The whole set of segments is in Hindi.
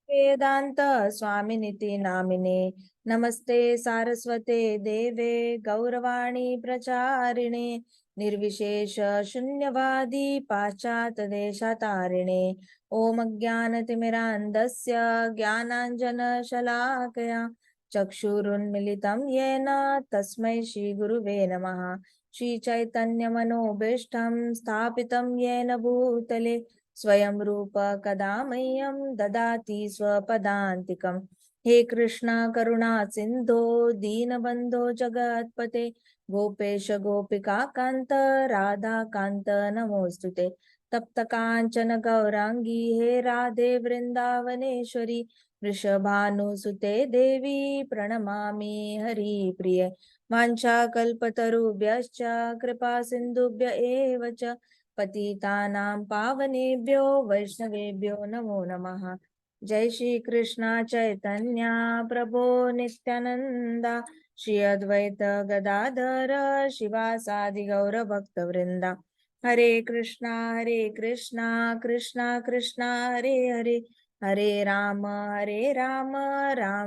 वेदांत स्वामिनिति नामिने नमस्ते सारस्वते देवे गौरवाणी प्रचारिणे निर्विशेष शून्यवादी पाश्चात्य देशतारिणे ओम ज्ञानतिमिरान्धस्य ज्ञानाञ्जनशलाकया चक्षुरुन्मिलितं येन तस्मै श्रीगुरुवे नमः। श्रीचैतन्यमनोभीष्टं स्थापितं येन भूतले स्वयं रूप कदा मह्यं ददाति स्वपदान्तिकम्। हे कृष्णा करुणा सिन्धो दीनबन्धो जगत्पते गोपेश गोपिका कान्त राधा कान्त नमोस्तुते। तप्त कांचन गौरांगी हे राधे वृंदावनेश्वरी वृषभानुसुते देवी प्रणमामि हरिप्रिये। वाञ्छाकल्पतरुभ्यश्च कृपा सिन्धुभ्य एव च पतितानां पावनेभ्यो वैष्णवेभ्यो नमो नमः। जय श्री कृष्ण चैतन्य प्रभो नित्यानंदा श्री अद्वैत गदाधर शिवासादि गौर भक्त वृंदा। हरे कृष्णा कृष्णा कृष्णा हरे हरे हरे राम राम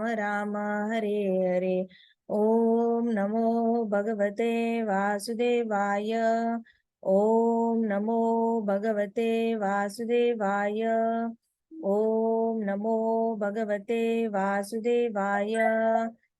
राम हरे हरे। ओम नमो भगवते वासुदेवाय। ओम नमो भगवते वासुदेवाय। ओम नमो भगवते वासुदेवाय।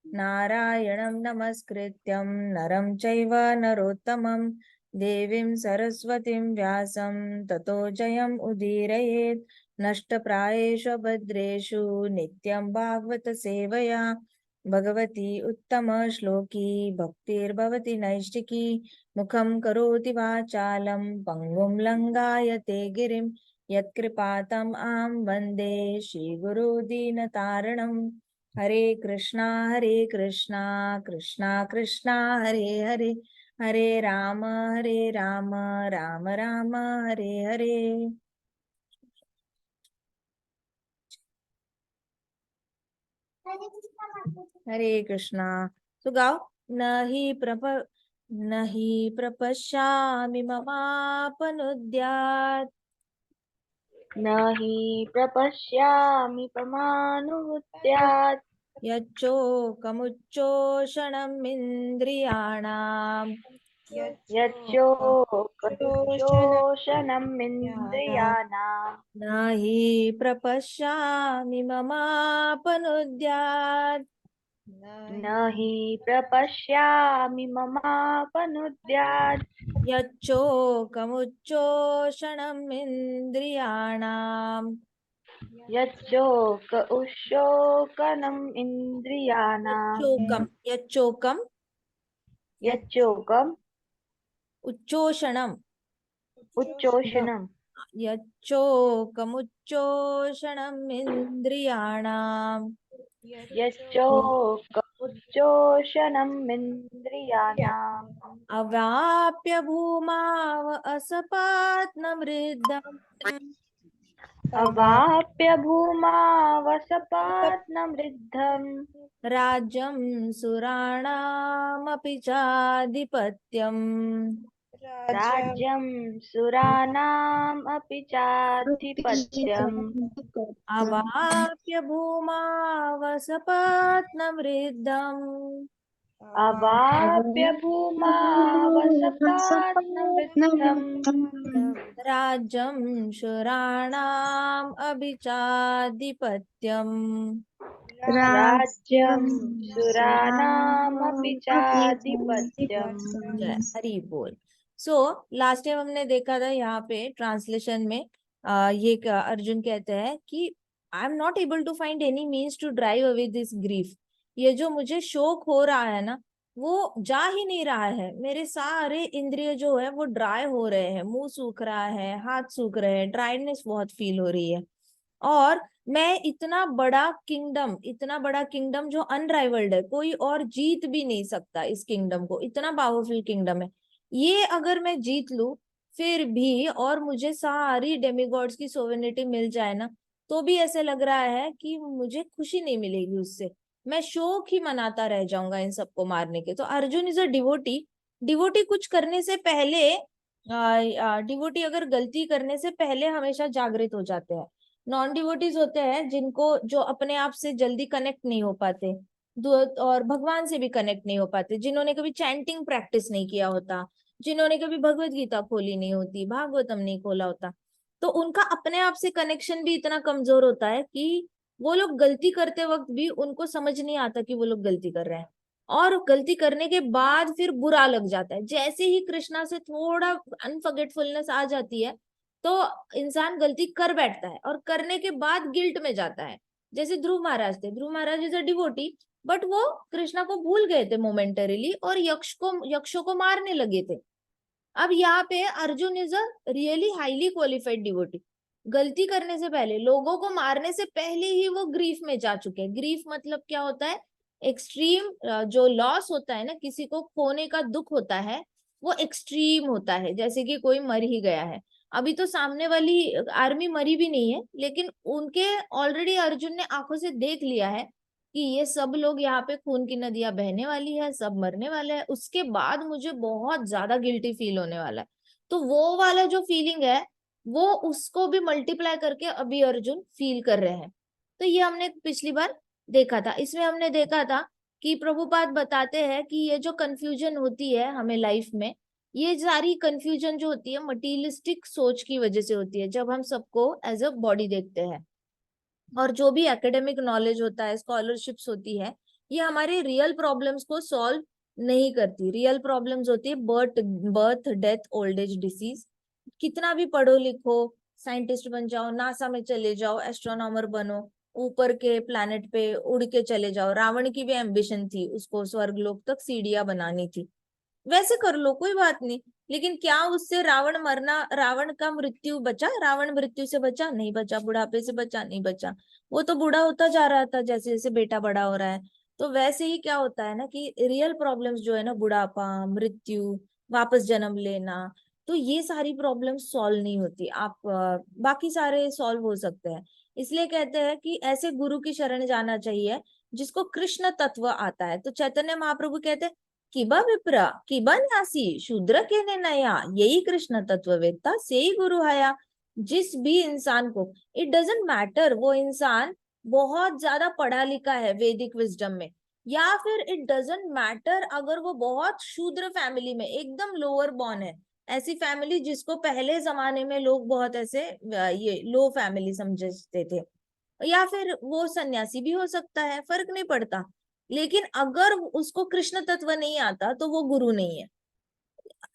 नारायणं नमस्कृत्यं नरं चैव नरोत्तमं देवीं सरस्वतीं व्यासं ततो जयम् उदीरयेत्। नष्टप्रायेषु भद्रेषु नित्यं भागवत सेवया भगवती उत्तम श्लोकी भक्तिर्भवति नैष्टिकी। मुखं करोति वाचालं पंगुं लंघायते गिरिं यत्कृपातम् अहं वन्दे श्रीगुरु दीनतारिणम्। हरे कृष्णा कृष्णा कृष्णा हरे हरे हरे राम राम राम हरे हरे। हरे कृष्णा। तो गाओ। न हि प्रपश्यामि ममापनुद्यात् न हि प्रपश्यामि पमानुद्यात् यच्चोकमुच्चोषणमिन्द्रियाणाम् यच्चोकमुच्चोषणमिन्द्रियाणाम् न हि प्रपश्यामि ममापनुद्यात् न हि प्रपश्यामि ममापनुद्यात् यच्चोकमुच्चोषणमिन्द्रियाणाम् यच्चोक उशोकनम् इन्द्रियाणाम् यच्चोकम् यच्चोकम् उच्चोषणम् उच्चोषणम् यच्चोकमुच्चोषणमिन्द्रियाणाम् यच्चोक उच्चोषणम् इन्द्रियाणाम् अवाप्य भूमाव असपात्नमृद्धम् अवाप्य भूमावसपात्नमृद्धम् राज्यं सुराणामपि चाधिपत्यम् राज्यं सुराणाम् अपि चाधिपत्यम् अवाप्य भूमावसपात्नमृद्धम् अवाप्य भूमावसपात्नमृद्धम् राज्यं शुराणाम् अभिचाधिपत्यम् राज्यं सुराणामपि चाधिपत्यम्। जय हरि बोल। सो लास्ट टाइम हमने देखा था यहाँ पे ट्रांसलेशन में अर्जुन कहते हैं कि I am not able to find any means to drive away this grief. ये जो मुझे शोक हो रहा है ना वो जा ही नहीं रहा है। मेरे सारे इंद्रिय जो है वो ड्राई हो रहे हैं, मुंह सूख रहा है, हाथ सूख रहे हैं, ड्राइनेस बहुत फील हो रही है। और मैं इतना बड़ा किंगडम जो अनराइवल्ड है, कोई और जीत भी नहीं सकता इस किंगडम को, इतना पावरफुल किंगडम है। ये अगर मैं जीत लूं फिर भी और मुझे सारी डेमिगॉड्स की सोवेनिटी मिल जाए ना तो भी ऐसे लग रहा है कि मुझे खुशी नहीं मिलेगी उससे। मैं शोक ही मनाता रह जाऊंगा इन सबको मारने के। तो Arjun is a devotee. Devotee कुछ करने से पहले डिवोटी अगर गलती करने से पहले हमेशा जागृत हो जाते हैं। नॉन डिवोटीज होते हैं जिनको, जो अपने आप से जल्दी कनेक्ट नहीं हो पाते, और भगवान से भी कनेक्ट नहीं हो पाते, जिन्होंने कभी चैंटिंग प्रैक्टिस नहीं किया होता, जिन्होंने कभी भगवत गीता खोली नहीं होती, भागवतम नहीं खोला होता, तो उनका अपने आप से कनेक्शन भी इतना कमजोर होता है कि वो लोग गलती करते वक्त भी उनको समझ नहीं आता कि वो लोग गलती कर रहे हैं, और गलती करने के बाद फिर बुरा लग जाता है। जैसे ही कृष्णा से थोड़ा अनफॉरगेटफुलनेस आ जाती है, तो इंसान गलती कर बैठता है और करने के बाद गिल्ट में जाता है। जैसे ध्रुव महाराज थे, ध्रुव महाराज इज अ डिवोटी, बट वो कृष्णा को भूल गए थे मोमेंटरीली और यक्षों को मारने लगे थे। अब यहाँ पे Arjun is a really highly qualified devotee, गलती करने से पहले, लोगों को मारने से पहले ही वो ग्रीफ में जा चुके हैं। ग्रीफ मतलब क्या होता है? एक्सट्रीम जो लॉस होता है ना, किसी को खोने का दुख होता है, वो एक्सट्रीम होता है, जैसे कि कोई मर ही गया है। अभी तो सामने वाली आर्मी मरी भी नहीं है, लेकिन उनके ऑलरेडी अर्जुन ने आंखों से देख लिया है कि ये सब लोग यहाँ पे खून की नदियां बहने वाली है, सब मरने वाले हैं, उसके बाद मुझे बहुत ज्यादा गिल्टी फील होने वाला है। तो वो वाला जो फीलिंग है, वो उसको भी मल्टीप्लाई करके अभी अर्जुन फील कर रहे हैं। तो ये हमने पिछली बार देखा था। इसमें हमने देखा था कि प्रभुपाद बताते हैं कि ये जो कंफ्यूजन होती है हमें लाइफ में, ये सारी कंफ्यूजन जो होती है मटीरियलिस्टिक सोच की वजह से होती है, जब हम सबको एज अ बॉडी देखते हैं। और जो भी एकेडमिक नॉलेज होता है, स्कॉलरशिप्स होती है, ये हमारे रियल प्रॉब्लम्स को सॉल्व नहीं करती। रियल प्रॉब्लम्स होती है birth birth death old age disease. कितना भी पढ़ो लिखो, साइंटिस्ट बन जाओ, नासा में चले जाओ, एस्ट्रोनॉमर बनो, ऊपर के प्लैनेट पे उड़ के चले जाओ, रावण की भी एम्बिशन थी, उसको स्वर्गलोक तक सीढ़ियां बनानी थी, वैसे कर लो कोई बात नहीं। लेकिन क्या उससे रावण मरना, रावण का मृत्यु बचा? रावण मृत्यु से बचा? नहीं बचा। बुढ़ापे से बचा? नहीं बचा। वो तो बूढ़ा होता जा रहा था जैसे जैसे बेटा बड़ा हो रहा है। तो वैसे ही क्या होता है ना कि रियल प्रॉब्लम्स जो है ना, बुढ़ापा, मृत्यु, वापस जन्म लेना, तो ये सारी प्रॉब्लम्स सॉल्व नहीं होती। आप बाकी सारे सॉल्व हो सकते हैं। इसलिए कहते हैं कि ऐसे गुरु की शरण जाना चाहिए जिसको कृष्ण तत्व आता है। तो चैतन्य महाप्रभु कहते हैं, किबा विप्र किबा न्यासी शूद्र कहने नया, यही कृष्ण तत्ववेत्ता से ही गुरु हया। जिस भी इंसान को, इट डजेंट मैटर वो इंसान बहुत ज्यादा पढ़ा लिखा है वैदिक विजडम में, या फिर इट डजेंट मैटर अगर वो बहुत शूद्र फैमिली में एकदम लोअर बॉर्न है, ऐसी फैमिली जिसको पहले जमाने में लोग बहुत ऐसे ये लो फैमिली समझते थे, या फिर वो सन्यासी भी हो सकता है, फर्क नहीं पड़ता। लेकिन अगर उसको कृष्ण तत्व नहीं आता तो वो गुरु नहीं है।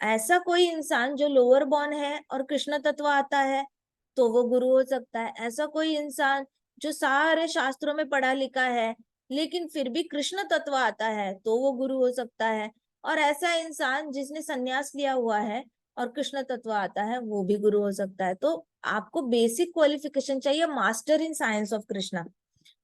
ऐसा कोई इंसान जो लोअर बॉर्न है और कृष्ण तत्व आता है तो वो गुरु हो सकता है। ऐसा कोई इंसान जो सारे शास्त्रों में पढ़ा लिखा है लेकिन फिर भी कृष्ण तत्व आता है तो वो गुरु हो सकता है। और ऐसा इंसान जिसने सन्यास लिया हुआ है और कृष्ण तत्व आता है वो भी गुरु हो सकता है। तो आपको बेसिक क्वालिफिकेशन चाहिए master in science of Krishna.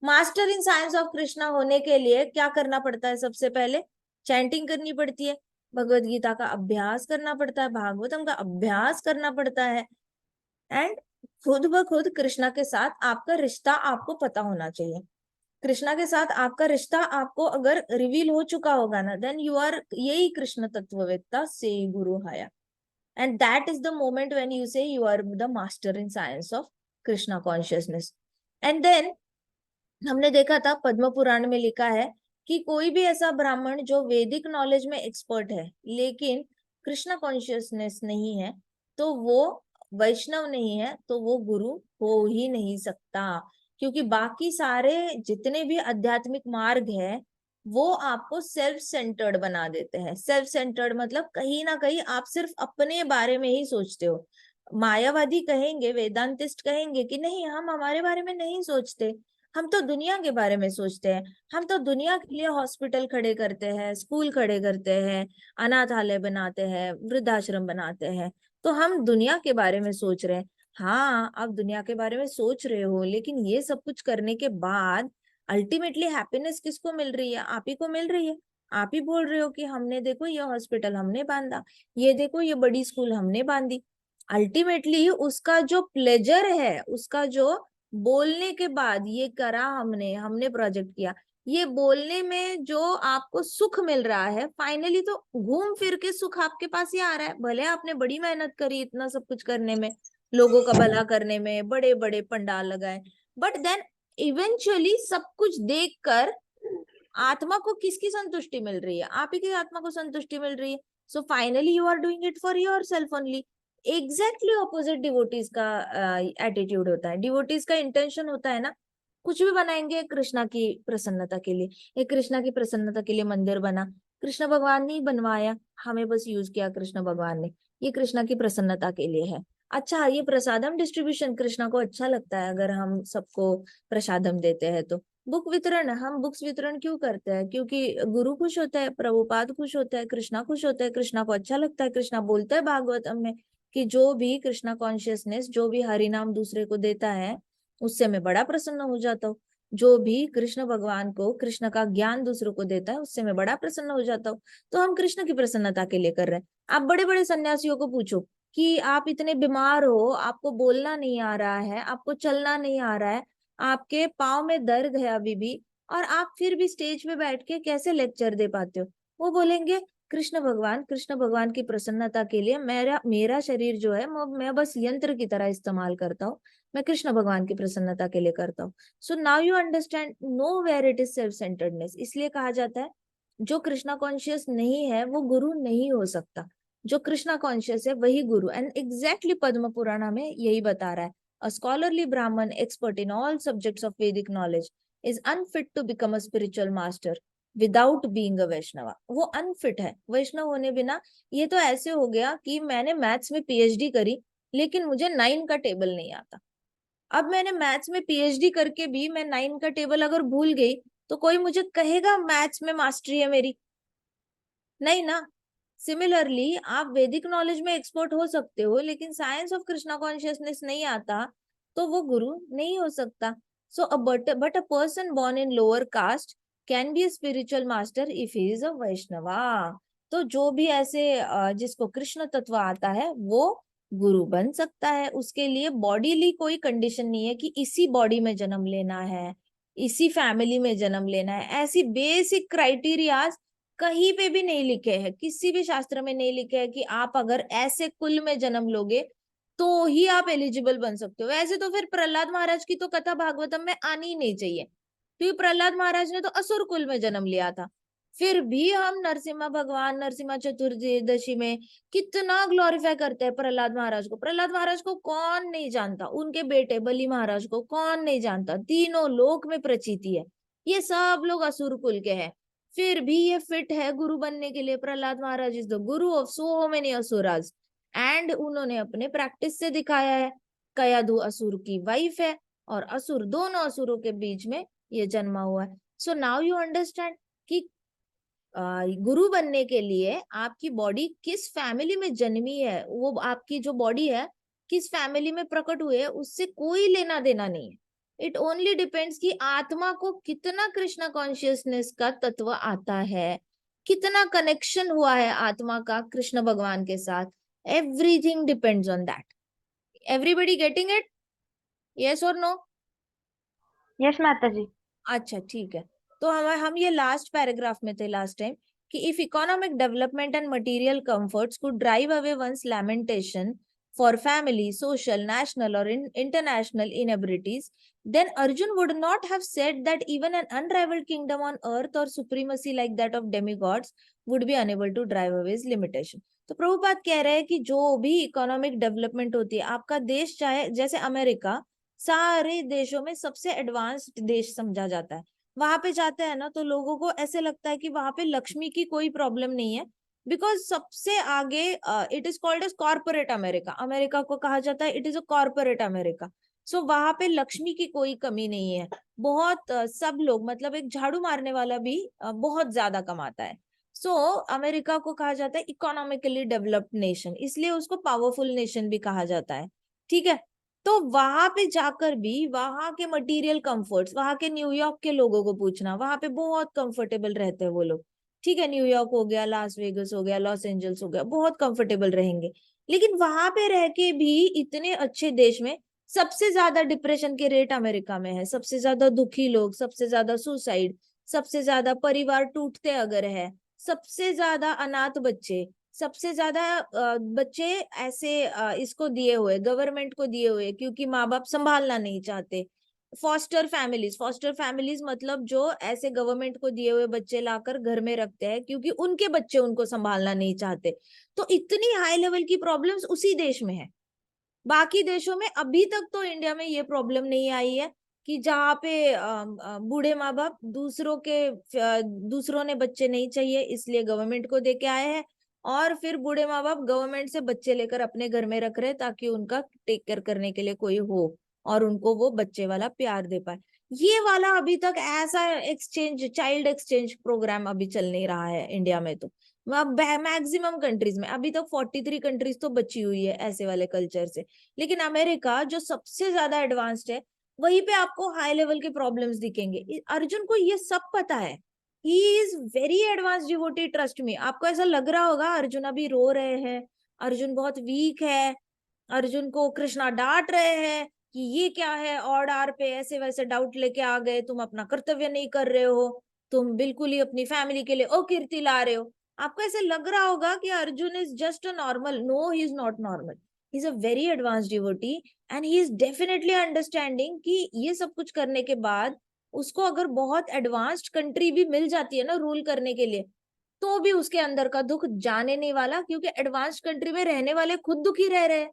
Master in science of Krishna होने के लिए क्या करना पड़ता है? सबसे पहले चैंटिंग करनी पड़ती है, भगवत गीता का अभ्यास करना पड़ता है, भागवतम का अभ्यास करना पड़ता है, एंड खुद ब खुद कृष्णा के साथ आपका रिश्ता आपको पता होना चाहिए। कृष्णा के साथ आपका रिश्ता आपको अगर रिवील हो चुका होगा ना, देन यू आर यही कृष्ण तत्ववेत्ता से गुरु हया। And that is the moment when you say you are the master in science of Krishna consciousness. And then हमने देखा था पद्म पुराण में लिखा है कि कोई भी ऐसा ब्राह्मण जो वैदिक नॉलेज में एक्सपर्ट है लेकिन कृष्ण कॉन्शियसनेस नहीं है, तो वो वैष्णव नहीं है, तो वो गुरु हो ही नहीं सकता। क्योंकि बाकी सारे जितने भी आध्यात्मिक मार्ग है वो आपको सेल्फ सेंटर्ड बना देते हैं। सेल्फ सेंटर्ड मतलब कहीं ना कहीं आप सिर्फ अपने बारे में ही सोचते हो। मायावादी कहेंगे, वेदांतिस्ट कहेंगे कि नहीं, हम हमारे बारे में नहीं सोचते, हम तो दुनिया के बारे में सोचते हैं। हम तो दुनिया के लिए हॉस्पिटल खड़े करते हैं, स्कूल खड़े करते हैं, अनाथालय बनाते हैं, वृद्धाश्रम बनाते हैं, तो हम दुनिया के बारे में सोच रहे हैं। हाँ, आप दुनिया के बारे में सोच रहे हो, लेकिन ये सब कुछ करने के बाद अल्टीमेटली हैप्पीनेस किसको मिल रही है? आप ही को मिल रही है। आप ही बोल रहे हो कि हमने देखो ये हॉस्पिटल हमने बांधा, ये देखो ये बड़ी स्कूल हमने बांधी। अल्टीमेटली उसका जो प्लेजर है, उसका जो बोलने के बाद ये करा हमने हमने प्रोजेक्ट किया, ये बोलने में जो आपको सुख मिल रहा है, फाइनली तो घूम फिर के सुख आपके पास ही आ रहा है। भले आपने बड़ी मेहनत करी इतना सब कुछ करने में, लोगों का भला करने में बड़े बड़े पंडाल लगाए, बट देन इवेंचुअली सब कुछ देखकर आत्मा को किसकी संतुष्टि मिल रही है? आप ही की आत्मा को संतुष्टि मिल रही है। So finally you are doing it for yourself only. Exactly opposite devotees का एटीट्यूड होता है। डिवोटीज का इंटेंशन होता है ना, कुछ भी बनाएंगे कृष्णा की प्रसन्नता के लिए। ये कृष्णा की प्रसन्नता के लिए मंदिर बना, कृष्ण भगवान ने ही बनवाया, हमें बस यूज किया कृष्ण भगवान ने, ये कृष्णा की प्रसन्नता के लिए है। अच्छा, ये प्रसादम डिस्ट्रीब्यूशन कृष्णा को अच्छा लगता है अगर हम सबको प्रसादम देते हैं तो। बुक वितरण, हम बुक्स वितरण क्यों करते हैं? क्योंकि गुरु खुश होता है, प्रभुपाद खुश होता है, कृष्णा खुश होता है, कृष्णा को अच्छा लगता है। कृष्णा बोलता है भागवतम में कि जो भी कृष्णा कॉन्शियसनेस, जो भी हरि नाम दूसरे को देता है, उससे मैं बड़ा प्रसन्न हो जाता हूँ। जो भी कृष्ण भगवान को कृष्ण का ज्ञान दूसरों को देता है, उससे मैं बड़ा प्रसन्न हो जाता हूँ। तो हम कृष्ण की प्रसन्नता के लिए कर रहे हैं। आप बड़े बड़े सन्यासियों को पूछो कि आप इतने बीमार हो, आपको बोलना नहीं आ रहा है, आपको चलना नहीं आ रहा है, आपके पाँव में दर्द है अभी भी, और आप फिर भी स्टेज पे बैठ के कैसे लेक्चर दे पाते हो? वो बोलेंगे कृष्ण भगवान की प्रसन्नता के लिए मेरा मेरा शरीर जो है मैं बस यंत्र की तरह इस्तेमाल करता हूँ, मैं कृष्ण भगवान की प्रसन्नता के लिए करता हूँ। So now you understand know where it is self centeredness. इसलिए कहा जाता है जो कृष्णा कॉन्शियस नहीं है वो गुरु नहीं हो सकता, जो कृष्णा कॉन्शियस है वही गुरु। एंड एग्जैक्टली पद्म पुराण में यही बता रहा है, a scholarly Brahman expert in all subjects of Vedic knowledge is unfit to become a spiritual master without being a Vaishnava। वो अनफिट है वैष्णव होने बिना। ये तो ऐसे हो गया कि मैंने मैथ्स में पीएचडी करी लेकिन मुझे 9 का टेबल नहीं आता। अब मैंने मैथ्स में पीएचडी करके भी मैं 9 का टेबल अगर भूल गई तो कोई मुझे कहेगा मैथ्स में मास्टरी है मेरी? नहीं ना। सिमिलरली आप वैदिक नॉलेज में एक्सपर्ट हो सकते हो लेकिन साइंस ऑफ कृष्णा कॉन्शियसनेस नहीं आता तो वो गुरु नहीं हो सकता। So but a person born in lower caste can be a spiritual master if he is a Vaishnava. तो जो भी ऐसे जिसको कृष्ण तत्व आता है वो गुरु बन सकता है। उसके लिए बॉडीली कोई कंडीशन नहीं है कि इसी बॉडी में जन्म लेना है, इसी फैमिली में जन्म लेना है। ऐसी बेसिक क्राइटेरिया कहीं पे भी नहीं लिखे हैं, किसी भी शास्त्र में नहीं लिखे है कि आप अगर ऐसे कुल में जन्म लोगे तो ही आप एलिजिबल बन सकते हो। वैसे तो फिर प्रहलाद महाराज की तो कथा भागवतम में आनी ही नहीं चाहिए, क्योंकि प्रहलाद महाराज ने तो असुर कुल में जन्म लिया था। फिर भी हम नरसिम्हा भगवान, नरसिम्हा चतुर्दशी में कितना ग्लोरीफाई करते हैं प्रहलाद महाराज को। प्रहलाद महाराज को कौन नहीं जानता, उनके बेटे बलि महाराज को कौन नहीं जानता, तीनों लोक में प्रचीति है, ये सब लोग असुर कुल के हैं। फिर भी ये फिट है गुरु बनने के लिए। प्रहलाद महाराज is the Guru of so many asuras and उन्होंने अपने प्रैक्टिस से दिखाया है। कयाधु असुर की वाइफ है और असुर, दोनों असुरों के बीच में ये जन्मा हुआ है। सो नाउ यू अंडरस्टैंड कि गुरु बनने के लिए आपकी बॉडी किस फैमिली में जन्मी है, वो आपकी जो बॉडी है किस फैमिली में प्रकट हुए है, उससे कोई लेना देना नहीं है। इट ओनली डिपेंड्स कि आत्मा को कितना कृष्णा कॉन्शियसनेस का तत्व आता है, कितना कनेक्शन हुआ है आत्मा का कृष्ण भगवान के साथ। Everything depends on that. Everybody getting it? Yes और नो? यस माता जी। अच्छा ठीक है। तो हम ये लास्ट पैराग्राफ में थे लास्ट टाइम कि if economic development and material comforts could drive away once lamentation for family, social, national और international inabilities, then Arjun would not have said that even an unrivaled kingdom on earth or supremacy like that of demigods would be unable to drive away his limitation। तो प्रभुपाद कह रहे हैं कि जो भी इकोनॉमिक डेवलपमेंट होती है, आपका देश चाहे जैसे अमेरिका सारे देशों में सबसे एडवांस्ड देश समझा जाता है, वहां पे जाते हैं ना तो लोगों को ऐसे लगता है कि वहां पे लक्ष्मी की कोई प्रॉब्लम नहीं है, बिकॉज सबसे आगे it is called as corporate America. America को कहा जाता है it is a corporate America. So वहां पे लक्ष्मी की कोई कमी नहीं है। बहुत सब लोग, मतलब एक झाड़ू मारने वाला भी बहुत ज्यादा कमाता है। सो अमेरिका को कहा जाता है इकोनॉमिकली डेवलप्ड नेशन, इसलिए उसको पावरफुल नेशन भी कहा जाता है। ठीक है। तो वहां पे जाकर भी वहां के मटेरियल कंफर्ट्स, वहां के न्यूयॉर्क के लोगों को पूछना, वहां पे बहुत कंफर्टेबल रहते हैं वो लोग। ठीक है, न्यूयॉर्क हो गया, लास वेगस हो गया, लॉस एंजल्स हो गया, बहुत कंफर्टेबल रहेंगे। लेकिन वहां पे रह के भी इतने अच्छे देश में सबसे ज्यादा डिप्रेशन के रेट अमेरिका में है, सबसे ज्यादा दुखी लोग, सबसे ज्यादा सुसाइड, सबसे ज्यादा परिवार टूटते अगर है, सबसे ज्यादा अनाथ बच्चे, सबसे ज्यादा बच्चे ऐसे इसको दिए हुए, गवर्नमेंट को दिए हुए, क्योंकि माँ बाप संभालना नहीं चाहते। फॉस्टर फैमिलीज मतलब जो ऐसे गवर्नमेंट को दिए हुए बच्चे लाकर घर में रखते हैं क्योंकि उनके बच्चे उनको संभालना नहीं चाहते। तो इतनी हाई लेवल की प्रॉब्लम्स उसी देश में है। बाकी देशों में अभी तक तो, इंडिया में ये प्रॉब्लम नहीं आई है कि जहाँ पे बूढ़े माँ बाप दूसरों ने बच्चे नहीं चाहिए इसलिए गवर्नमेंट को दे के आए हैं, और फिर बूढ़े माँ बाप गवर्नमेंट से बच्चे लेकर अपने घर में रख रहे हैं ताकि उनका टेक केयर करने के लिए कोई हो और उनको वो बच्चे वाला प्यार दे पाए। ये वाला अभी तक ऐसा चाइल्ड एक्सचेंज प्रोग्राम अभी चल नहीं रहा है इंडिया में। तो मैक्सिमम कंट्रीज में अभी तक 43 कंट्रीज तो बची हुई है ऐसे वाले कल्चर से। लेकिन अमेरिका जो सबसे ज्यादा एडवांस्ड है, वहीं पे आपको हाई लेवल के प्रॉब्लम्स दिखेंगे। अर्जुन को ये सब पता है। He is very advance devotee, trust me. आपको ऐसा लग रहा होगा अर्जुन अभी रो रहे हैं, अर्जुन बहुत वीक है, अर्जुन को कृष्णा डांट रहे हैं कि ये क्या है, ऑड आर पे ऐसे वैसे डाउट लेके आ गए, तुम अपना कर्तव्य नहीं कर रहे हो, तुम बिल्कुल ही अपनी फैमिली के लिए अकीर्ति ला रहे हो। आपको ऐसे लग रहा होगा कि Arjun is just a normal. No, he is not normal. He is a very advance devotee and he is definitely understanding कि ये सब कुछ करने के बाद उसको अगर बहुत एडवांस्ड कंट्री भी मिल जाती है ना रूल करने के लिए, तो भी उसके अंदर का दुख जाने नहीं वाला, क्योंकि एडवांस्ड कंट्री में रहने वाले खुद दुखी रह रहे हैं।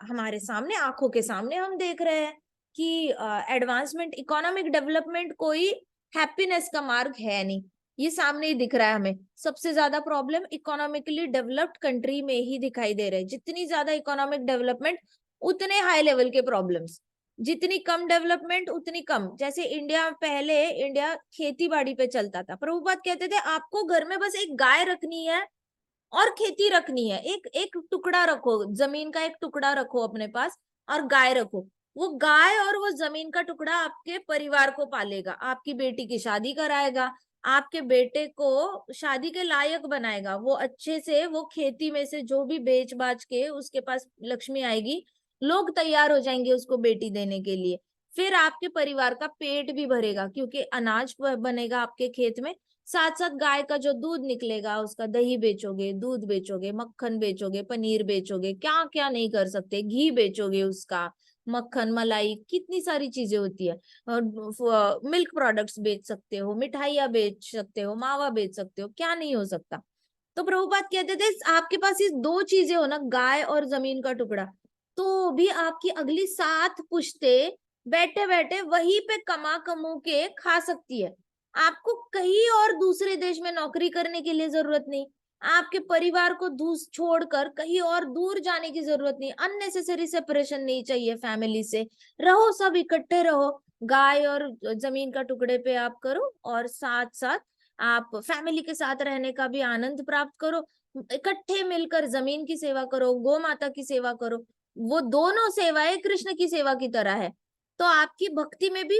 हमारे सामने, आंखों के सामने हम देख रहे हैं कि एडवांसमेंट, इकोनॉमिक डेवलपमेंट कोई हैप्पीनेस का मार्ग है नहीं। ये सामने ही दिख रहा है हमें। सबसे ज्यादा प्रॉब्लम इकोनॉमिकली डेवलप्ड कंट्री में ही दिखाई दे रहे हैं। जितनी ज्यादा इकोनॉमिक डेवलपमेंट उतने हाई लेवल के प्रॉब्लम्स, जितनी कम डेवलपमेंट उतनी कम। जैसे इंडिया खेती बाड़ी पे चलता था। प्रभुपाद कहते थे आपको घर में बस एक गाय रखनी है और खेती रखनी है, एक एक टुकड़ा रखो, जमीन का एक टुकड़ा रखो अपने पास और गाय रखो। वो गाय और वो जमीन का टुकड़ा आपके परिवार को पालेगा, आपकी बेटी की शादी कराएगा, आपके बेटे को शादी के लायक बनाएगा, वो अच्छे से वो खेती में से जो भी बेच बाच के उसके पास लक्ष्मी आएगी, लोग तैयार हो जाएंगे उसको बेटी देने के लिए। फिर आपके परिवार का पेट भी भरेगा क्योंकि अनाज बनेगा आपके खेत में। साथ साथ गाय का जो दूध निकलेगा, उसका दही बेचोगे, दूध बेचोगे, मक्खन बेचोगे, पनीर बेचोगे, क्या क्या नहीं कर सकते, घी बेचोगे उसका, मक्खन मलाई कितनी सारी चीजें होती है। मिल्क प्रोडक्ट्स बेच सकते हो, मिठाइयाँ बेच सकते हो, मावा बेच सकते हो, क्या नहीं हो सकता। तो प्रभुपाद कहते थे आपके पास ये दो चीजें हो ना, गाय और जमीन का टुकड़ा, तो भी आपकी अगली 7 पुश्ते बैठे बैठे वहीं पे कमा के खा सकती है। आपको कहीं और दूसरे देश में नौकरी करने के लिए जरूरत नहीं, आपके परिवार को दूर छोड़कर कहीं और दूर जाने की जरूरत नहीं, अननेसेसरी सेपरेशन नहीं चाहिए फैमिली से। रहो, सब इकट्ठे रहो, गाय और जमीन का टुकड़े पे आप करो, और साथ साथ आप फैमिली के साथ रहने का भी आनंद प्राप्त करो। इकट्ठे मिलकर जमीन की सेवा करो, गौ माता की सेवा करो। वो दोनों सेवाएं कृष्ण की सेवा की तरह है। तो आपकी भक्ति में भी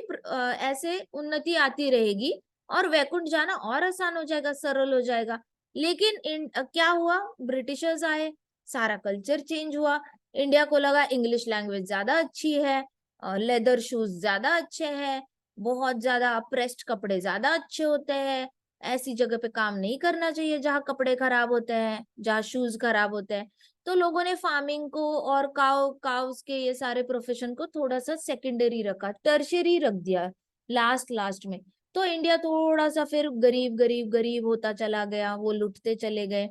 ऐसे उन्नति आती रहेगी और वैकुंठ जाना और आसान हो जाएगा, सरल हो जाएगा। लेकिन क्या हुआ, ब्रिटिशर्स आए, सारा कल्चर चेंज हुआ। इंडिया को लगा इंग्लिश लैंग्वेज ज्यादा अच्छी है, लेदर शूज ज्यादा अच्छे हैं, बहुत ज्यादा प्रेस्ड कपड़े ज्यादा अच्छे होते हैं, ऐसी जगह पे काम नहीं करना चाहिए जहाँ कपड़े खराब होते हैं, जहाँ शूज खराब होते हैं। तो लोगों ने फार्मिंग को और काउस के ये सारे प्रोफेशन को थोड़ा सा सेकेंडरी रखा, टर्शियरी रख दिया लास्ट लास्ट में। तो इंडिया थोड़ा सा फिर गरीब गरीब गरीब होता चला गया, वो लुटते चले गए।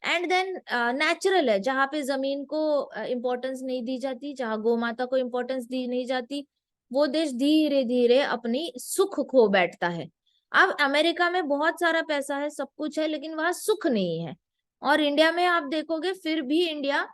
एंड देन नेचुरल है, जहाँ पे जमीन को इम्पोर्टेंस नहीं दी जाती, जहाँ गौ माता को इम्पोर्टेंस दी नहीं जाती, वो देश धीरे धीरे अपनी सुख खो बैठता है। अब अमेरिका में बहुत सारा पैसा है, सब कुछ है, लेकिन वहां सुख नहीं है। और इंडिया में आप देखोगे फिर भी इंडिया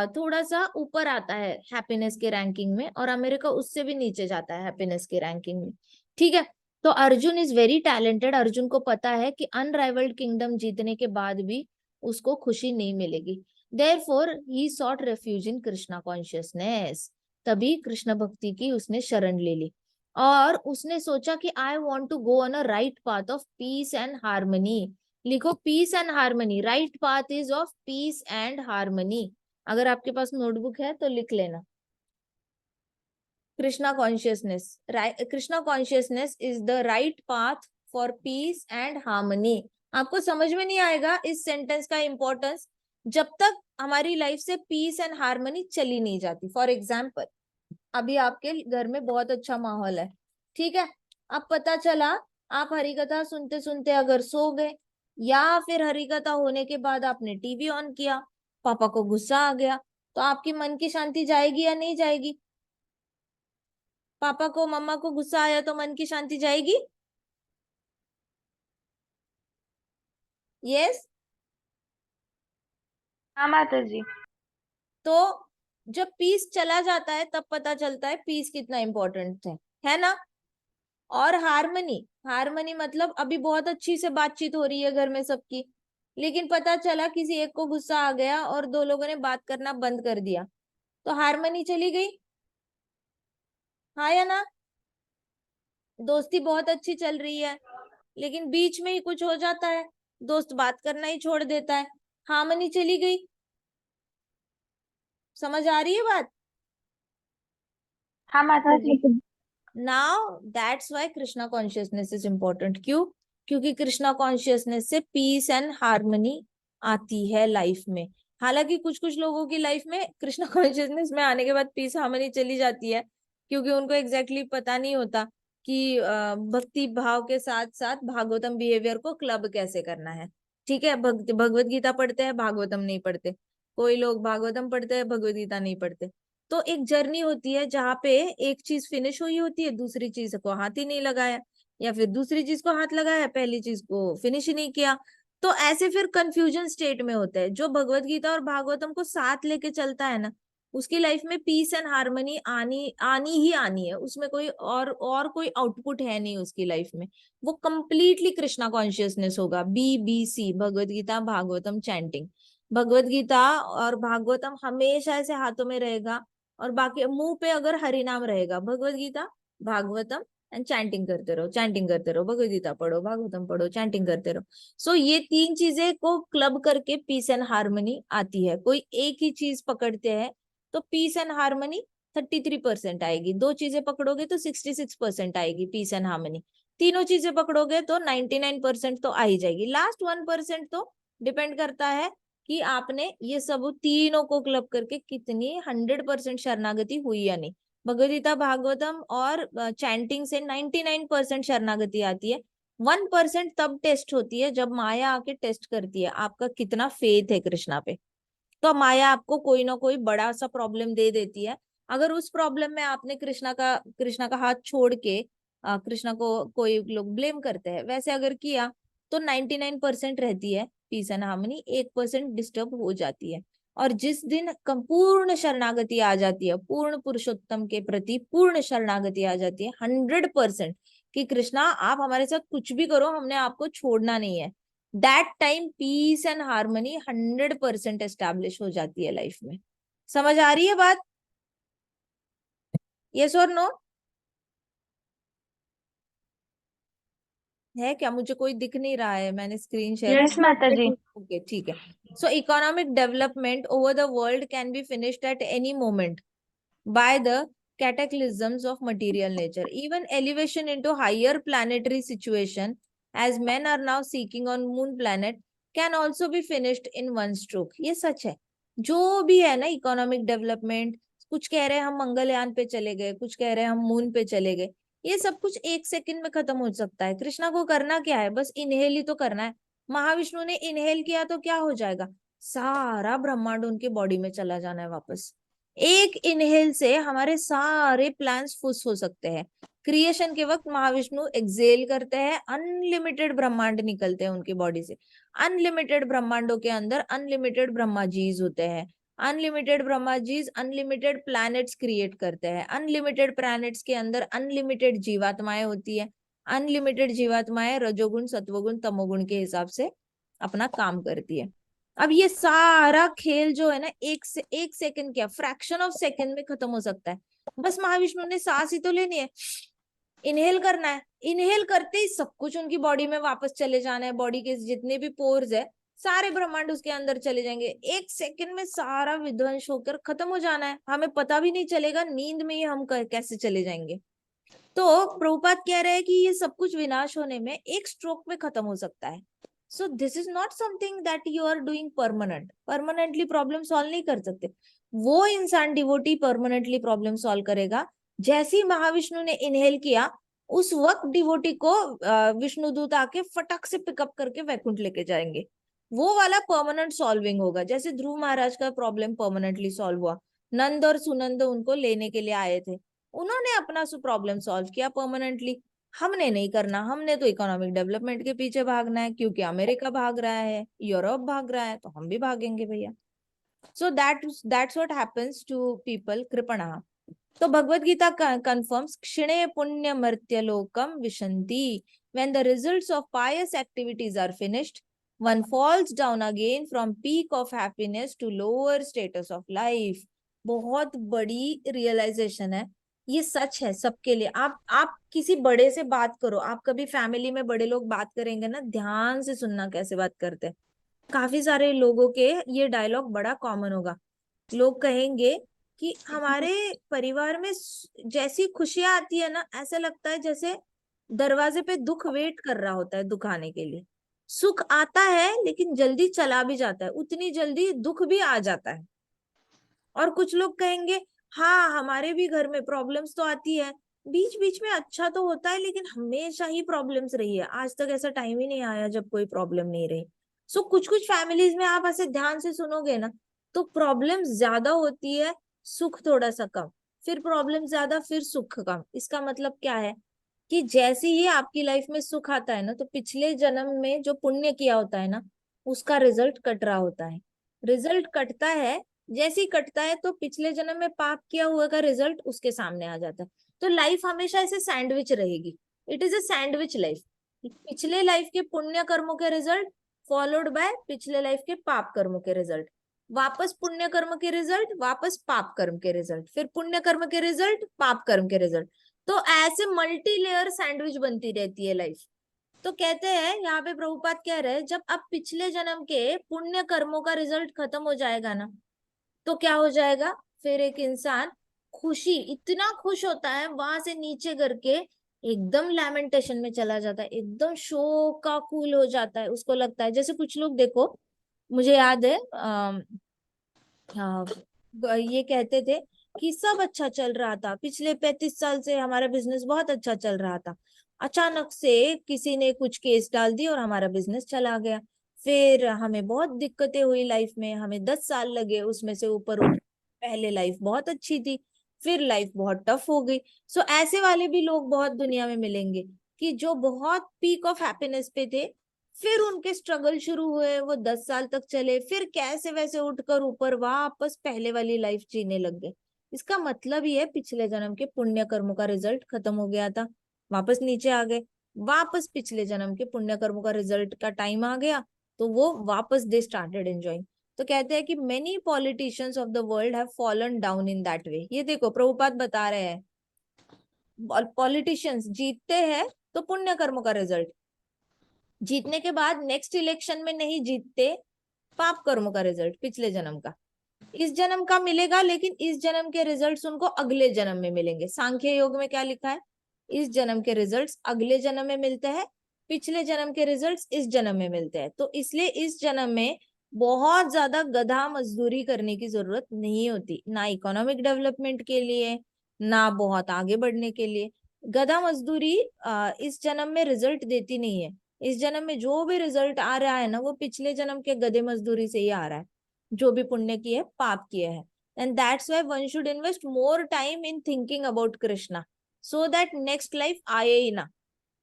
थोड़ा सा ऊपर आता है हैप्पीनेस के रैंकिंग में, और अमेरिका उससे भी नीचे जाता है हैप्पीनेस के रैंकिंग में। ठीक है। तो Arjun is very talented. Arjun को पता है कि अनराइवल्ड किंगडम जीतने के बाद भी उसको खुशी नहीं मिलेगी। Therefore he sought refuge in Krishna consciousness. तभी कृष्ण भक्ति की उसने शरण ले ली, और उसने सोचा कि I want to go on a right path of peace and harmony. लिखो peace and harmony, right path is of peace and harmony. अगर आपके पास नोटबुक है तो लिख लेना। Krishna consciousness is the right path for peace and harmony. आपको समझ में नहीं आएगा इस सेंटेंस का इंपॉर्टेंस जब तक हमारी लाइफ से पीस एंड हार्मनी चली नहीं जाती। फॉर एग्जाम्पल, अभी आपके घर में बहुत अच्छा माहौल है, ठीक है, अब पता चला आप हरी कथा सुनते सुनते अगर सो गए, या फिर हरी कथा होने के बाद आपने टीवी ऑन किया, पापा को गुस्सा आ गया, तो आपकी मन की शांति जाएगी या नहीं जाएगी? पापा को, मम्मा को गुस्सा आया तो मन की शांति जाएगी? यस। हाँ माता जी। तो जब पीस चला जाता है तब पता चलता है पीस कितना इंपॉर्टेंट है ना। और हार्मनी, हार्मनी मतलब अभी बहुत अच्छी से बातचीत हो रही है घर में सबकी, लेकिन पता चला किसी एक को गुस्सा आ गया और दो लोगों ने बात करना बंद कर दिया, तो हार्मनी चली गई। हाँ या ना? दोस्ती बहुत अच्छी चल रही है, लेकिन बीच में ही कुछ हो जाता है, दोस्त बात करना ही छोड़ देता है, हार्मनी चली गई। समझ आ रही है बात? हाँ माता जी। Now that's why Krishna consciousness is important. क्यों? क्योंकि कृष्णा कॉन्शियसनेस से पीस एंड हार्मनी आती है लाइफ में। हालांकि कुछ कुछ लोगों की लाइफ में कृष्णा कॉन्शियसनेस में आने के बाद पीस हार्मनी चली जाती है, क्योंकि उनको एग्जैक्टली पता नहीं होता कि भक्ति भाव के साथ साथ भागवतम बिहेवियर को क्लब कैसे करना है। ठीक है, भगवत गीता पढ़ते हैं, भागवतम नहीं पढ़ते, कोई लोग भागवतम पढ़ते हैं, भगवत गीता नहीं पढ़ते। तो एक जर्नी होती है जहाँ पे एक चीज फिनिश हुई होती है, दूसरी चीज को हाथ ही नहीं लगाया, या फिर दूसरी चीज को हाथ लगाया, पहली चीज को फिनिश ही नहीं किया। तो ऐसे फिर कंफ्यूजन स्टेट में होता है। जो भगवत गीता और भागवतम को साथ लेके चलता है ना, उसकी लाइफ में पीस एंड हार्मनी आनी आनी ही आनी है, उसमें कोई और कोई आउटपुट है नहीं उसकी लाइफ में। वो कंप्लीटली कृष्णा कॉन्शियसनेस होगा, BBC, भगवत गीता भागवतम चैंटिंग। भगवत गीता और भागवतम हमेशा ऐसे हाथों में रहेगा, और बाकी मुंह पे अगर हरि नाम रहेगा, भगवत गीता भागवतम एंड चैंटिंग करते रहो, चैंटिंग करते रहो, भगवत गीता पढ़ो, भागवतम पढ़ो, चैंटिंग करते रहो। सो ये तीन चीजें को क्लब करके पीस एंड हार्मनी आती है। कोई एक ही चीज पकड़ते हैं तो पीस एंड हार्मनी 33% आएगी, दो चीजें पकड़ोगे तो 66% आएगी पीस एंड हार्मनी, तीनों चीजें पकड़ोगे तो 99% तो आ ही जाएगी। लास्ट 1% तो डिपेंड करता है कि आपने ये सब तीनों को क्लब करके कितनी 100% शरणागति हुई या नहीं। भगवद गीता भागवतम और चैंटिंग से 99% शरणागति आती है। 1% तब टेस्ट होती है जब माया आके टेस्ट करती है आपका कितना फेथ है कृष्णा पे। तो माया आपको कोई ना कोई बड़ा सा प्रॉब्लम दे देती है। अगर उस प्रॉब्लम में आपने कृष्णा का हाथ छोड़ के कृष्णा को, कोई लोग ब्लेम करते हैं, वैसे अगर किया तो 99% रहती है पीस एंड हार्मनी, 1% डिस्टर्ब हो जाती है। और जिस दिन पूर्ण शरणागति आ जाती है, पूर्ण पुरुषोत्तम के प्रति पूर्ण शरणागति आ जाती है 100%, कि कृष्णा आप हमारे साथ कुछ भी करो, हमने आपको छोड़ना नहीं है, that time peace and harmony 100% establish हो जाती है लाइफ में। समझ आ रही है बात? यस और नो? है क्या? मुझे कोई दिख नहीं रहा है, मैंने स्क्रीन शेयर। यस माता जी। ओके, ठीक है। सो economic development over the world can be finished at any moment by the cataclysms of material nature. Even elevation into higher planetary situation, as men are now seeking on moon planet, can also be finished in one stroke. ये सच है। जो भी है ना इकोनॉमिक डेवलपमेंट, कुछ कह रहे हैं हम मंगलयान पे चले गए, कुछ कह रहे हैं हम मून पे चले गए, ये सब कुछ एक सेकंड में खत्म हो सकता है। कृष्णा को करना क्या है? बस इनहेल ही तो करना है। महाविष्णु ने इनहेल किया तो क्या हो जाएगा? सारा ब्रह्मांड उनके बॉडी में चला जाना है वापस। एक इनहेल से हमारे सारे प्लान्स फुस हो सकते हैं। क्रिएशन के वक्त महाविष्णु एक्सेल करते हैं, अनलिमिटेड ब्रह्मांड निकलते हैं उनकी बॉडी से। अनलिमिटेड ब्रह्मांडों के अंदर अनलिमिटेड ब्रह्माजीज होते हैं। अनलिमिटेड ब्रह्माजीज अनलिमिटेड प्लैनेट्स क्रिएट करते हैं। अनलिमिटेड प्लैनेट्स के अंदर अनलिमिटेड जीवात्माएं होती है। अनलिमिटेड जीवात्माएं रजोगुण सत्वगुण तमोगुण के हिसाब से अपना काम करती है। अब ये सारा खेल जो है ना, एक सेकंड क्या, फ्रैक्शन ऑफ सेकंड में खत्म हो सकता है। बस महाविष्णु ने सांस ही तो लेनी है, इनहेल करना है, इनहेल करते ही सब कुछ उनकी बॉडी में वापस चले जाना है। बॉडी के जितने भी पोर्स है, सारे ब्रह्मांड उसके अंदर चले जाएंगे, एक सेकंड में सारा विध्वंस होकर खत्म हो जाना है। हमें पता भी नहीं चलेगा, नींद में ही हम कैसे चले जाएंगे। तो प्रभुपाद कह रहे हैं कि ये सब कुछ विनाश होने में एक स्ट्रोक में खत्म हो सकता है। So this is not something that you are doing permanently problem solve नहीं कर सकते। वो इंसान डिवोटी परमानेंटली प्रॉब्लम सॉल्व करेगा। जैसे ही महाविष्णु ने इनहेल किया, उस वक्त डिवोटी को विष्णुदूत आके फटक से पिकअप करके वैकुंठ लेके जाएंगे। वो वाला परमानेंट सॉल्विंग होगा। जैसे ध्रुव महाराज का प्रॉब्लम परमानेंटली सॉल्व हुआ, नंद और सुनंद उनको लेने के लिए आए थे, उन्होंने अपना प्रॉब्लम सॉल्व किया परमानेंटली। हमने नहीं करना, हमने तो इकोनॉमिक डेवलपमेंट के पीछे भागना है, क्योंकि अमेरिका भाग रहा है, यूरोप भाग रहा है, तो हम भी भागेंगे भैया। So that's what happens to people कृपणः। तो भगवत गीता confirms क्षणे पुण्य मर्त्य लोकम विशन्ति। When the results of pious activities are finished, one falls down again from peak of happiness to lower status of life. बहुत बड़ी रियलाइजेशन है, ये सच है सबके लिए। आप किसी बड़े से बात करो, आप कभी फैमिली में बड़े लोग बात करेंगे ना, ध्यान से सुनना कैसे बात करते हैं। काफी सारे लोगों के ये डायलॉग बड़ा कॉमन होगा। लोग कहेंगे कि हमारे परिवार में जैसी खुशियां आती है ना, ऐसा लगता है जैसे दरवाजे पे दुख वेट कर रहा होता है दुख आने के लिए। सुख आता है लेकिन जल्दी चला भी जाता है, उतनी जल्दी दुख भी आ जाता है। और कुछ लोग कहेंगे हाँ हमारे भी घर में प्रॉब्लम्स तो आती है, बीच बीच में अच्छा तो होता है, लेकिन हमेशा ही प्रॉब्लम्स रही है, आज तक ऐसा टाइम ही नहीं आया जब कोई प्रॉब्लम नहीं रही। सो कुछ कुछ फैमिलीज में आप ऐसे ध्यान से सुनोगे ना, तो प्रॉब्लम ज्यादा होती है, सुख थोड़ा सा कम, फिर प्रॉब्लम ज्यादा, फिर सुख कम। इसका मतलब क्या है कि जैसे ही आपकी लाइफ में सुख आता है ना, तो पिछले जन्म में जो पुण्य किया होता है ना, उसका रिजल्ट कट रहा होता है। रिजल्ट कटता है, जैसे ही कटता है तो पिछले जन्म में पाप किया हुआ का रिजल्ट उसके सामने आ जाता है। तो लाइफ हमेशा ऐसे सैंडविच रहेगी। It is a sandwich life. पिछले लाइफ के पुण्य कर्मों के रिजल्ट फॉलोड बाय पिछले लाइफ के पाप कर्मों के रिजल्ट, वापस पुण्य कर्म के रिजल्ट, वापस पाप कर्म के रिजल्ट, फिर पुण्य कर्म के रिजल्ट, पाप कर्म के रिजल्ट। तो ऐसे मल्टी लेयर सैंडविच बनती रहती है लाइफ। तो कहते हैं यहाँ पे प्रभुपाद कह रहे हैं, जब अब पिछले जन्म के पुण्य कर्मों का रिजल्ट खत्म हो जाएगा ना, तो क्या हो जाएगा, फिर एक इंसान खुशी, इतना खुश होता है, वहां से नीचे करके एकदम लैमेंटेशन में चला जाता है, एकदम शोकाकुल हो जाता है। उसको लगता है जैसे कुछ लोग देखो, मुझे याद है हाँ, ये कहते थे कि सब अच्छा चल रहा था, पिछले 35 साल से हमारा बिजनेस बहुत अच्छा चल रहा था, अचानक से किसी ने कुछ केस डाल दी और हमारा बिजनेस चला गया। फिर हमें बहुत दिक्कतें हुई लाइफ में, हमें 10 साल लगे उसमें से ऊपर उठ। पहले लाइफ बहुत अच्छी थी, फिर लाइफ बहुत टफ हो गई। सो ऐसे वाले भी लोग बहुत दुनिया में मिलेंगे कि जो बहुत पीक ऑफ हैप्पीनेस पे थे, फिर उनके स्ट्रगल शुरू हुए, वो 10 साल तक चले, फिर कैसे वैसे उठकर ऊपर वापस पहले वाली लाइफ जीने लग गए। इसका मतलब ये है पिछले जन्म के पुण्य कर्मों का रिजल्ट खत्म हो गया था, वापस नीचे आ गए, वापस पिछले जन्म के पुण्य कर्मों का रिजल्ट का टाइम आ गया, तो वो वापस दे स्टार्टेड एंजॉइंग। तो कहते हैं कि many politicians of the world have fallen down in that वे। ये देखो प्रभुपाद बता रहे हैं, पॉलिटिशियंस जीतते हैं तो पुण्य कर्मों का रिजल्ट, जीतने के बाद नेक्स्ट इलेक्शन में नहीं जीतते, पाप कर्मों का रिजल्ट पिछले जन्म का इस जन्म का मिलेगा, लेकिन इस जन्म के रिजल्ट्स उनको अगले जन्म में मिलेंगे। सांख्य योग में क्या लिखा है, इस जन्म के रिजल्ट्स अगले जन्म में मिलते हैं, पिछले जन्म के रिजल्ट्स इस जन्म में मिलते हैं। तो इसलिए इस जन्म में बहुत ज्यादा गधा मजदूरी करने की जरूरत नहीं होती, ना इकोनॉमिक डेवलपमेंट के लिए, ना बहुत आगे बढ़ने के लिए। गधा मजदूरी इस जन्म में रिजल्ट देती नहीं है। इस जन्म में जो भी रिजल्ट आ रहा है ना, वो पिछले जन्म के गधे मजदूरी से ही आ रहा है, जो भी पुण्य किए पाप किए हैं। And that's why one should invest more time in thinking about Krishna, so that next life आए ही ना।